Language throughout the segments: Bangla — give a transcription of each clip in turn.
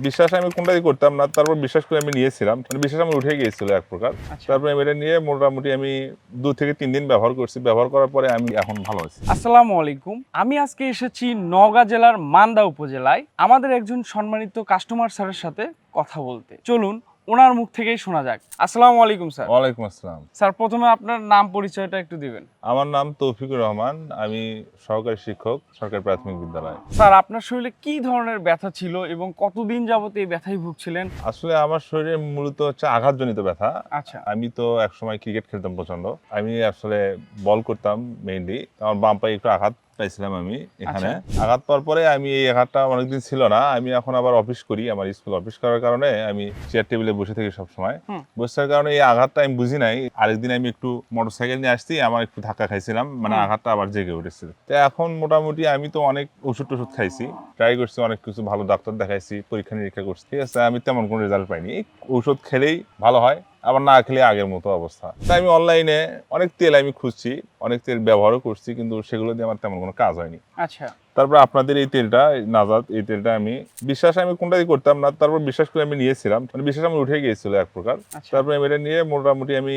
বিশ্বাস আমি কোনটাই করতাম না, তারপর বিশ্বাস করে আমি নিয়েছিলাম, মানে বিশ্বাস আমার উঠে গিয়েছিল এক প্রকার। তারপরে আমি এটা নিয়ে মোটামুটি আমি 2 থেকে 3 দিন ব্যবহার করছি। ব্যবহার করার পরে আমি এখন ভালো আছি। আসসালামু আলাইকুম। আমি আজকে এসেছি নওগাঁ জেলার মান্দা উপজেলায় আমাদের একজন সম্মানিত কাস্টমার স্যারের সাথে কথা বলতে। চলুন ওনার মুখ থেকেই শোনা যাক। আসসালামু আলাইকুম স্যার। ওয়ালাইকুম আসসালাম। স্যার প্রথমে আপনার নাম পরিচয়টা একটু দিবেন। আমার নাম তৌফিকুর রহমান, আমি সহকারী শিক্ষক, সরকারি প্রাথমিক বিদ্যালয়। স্যার আপনার শরীরে কি ধরনের ব্যথা ছিল এবং কতদিন যাবত এই ব্যথায় ভুগছিলেন? আসলে আমার শরীরে মূলত হচ্ছে আঘাতজনিত ব্যথা। আচ্ছা। আমি তো একসময় ক্রিকেট খেলতাম প্রচন্ড। আমি আসলে বল করতাম মেইনলি। আমার বাম পায়ে একটু আঘাত পাইছিলাম আমি এখানে। আঘাত পাওয়ার পরে আমি এই আঘাতটা অনেকদিন ছিল না। আমি এখন আবার অফিস করি। আমার স্কুল অফিস করার কারণে আমি চেয়ার টেবিলে বসে থাকি সবসময়। বসে থাকার কারণে এই আঘাতটা আমি বুঝি নাই। আরেকদিন আমি একটু মোটরসাইকেল নিয়ে আসছি, আমার একটু ধাক্কা খাইছিলাম, মানে আঘাতটা আবার জেগে উঠেছিল। তো এখন মোটামুটি আমি তো অনেক ওষুধ খাইছি, ট্রাই করছি, অনেক কিছু ভালো ডাক্তার দেখাইছি, পরীক্ষা নিরীক্ষা করছি, ঠিক আছে। আমি তেমন কোনো রেজাল্ট পাইনি। এই ঔষধ খেলেই ভালো হয়, আবার না খেলে আগের মতো অবস্থা। তাই আমি অনলাইনে অনেক তেল আমি খুঁজছি, অনেক তেল ব্যবহারও করছি, কিন্তু সেগুলো দিয়ে আমার তেমন কোনো কাজ হয়নি। আচ্ছা। তারপর আপনাদের এই তেলটা, নাজাত, এই তেলটা আমি বিশ্বাস আমি কোনটাই করতাম না, তারপর বিশ্বাস করে আমি নিয়েছিলাম, মানে বিশ্বাস আমার উঠে গিয়েছিল এক প্রকার। তারপরে আমি এটা নিয়ে মোটামুটি আমি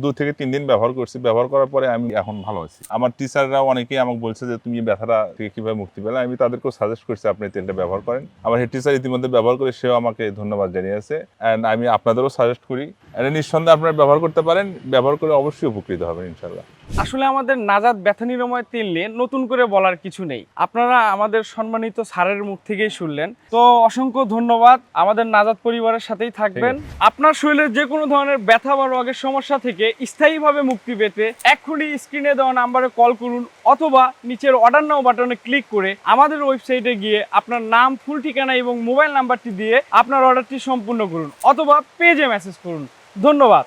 2 থেকে 3 দিন ব্যবহার করছি। ব্যবহার করার পরে আমি এখন ভালো আছি। আমার টিচাররাও অনেকেই আমাকে বলছে যে তুমি ব্যথাটা থেকে কিভাবে মুক্তি পেলে। আমি তাদেরকেও সাজেস্ট করছি আপনি তেলটা ব্যবহার করেন। আমার হেড টিচার ইতিমধ্যে ব্যবহার করে সেও আমাকে ধন্যবাদ জানিয়েছে। অ্যান্ড আমি আপনাদেরও সাজেস্ট করি, এটা নিঃসন্দেহে আপনারা ব্যবহার করতে পারেন। ব্যবহার করে অবশ্যই উপকৃত হবেন ইনশাল্লাহ। আসলে আমাদের নাজাত ব্যথা নিরাময় তেল নিয়ে নতুন করে বলার কিছু নেই, আপনারা আমাদের সম্মানিত স্যারের মুখ থেকেই শুনলেন। তো অসংখ্য ধন্যবাদ। আমাদের নাজাত পরিবারের সাথেই থাকবেন। আপনার শরীরের যে কোনো ধরনের ব্যথা বা রোগের সমস্যা থেকে স্থায়ীভাবে মুক্তি পেতে এক্ষুনি স্ক্রিনে দেওয়া নাম্বারে কল করুন, অথবা নিচের অর্ডার নাও বাটনে ক্লিক করে আমাদের ওয়েবসাইটে গিয়ে আপনার নাম, ফুল ঠিকানা এবং মোবাইল নাম্বারটি দিয়ে আপনার অর্ডারটি সম্পূর্ণ করুন, অথবা পেজে মেসেজ করুন। ধন্যবাদ।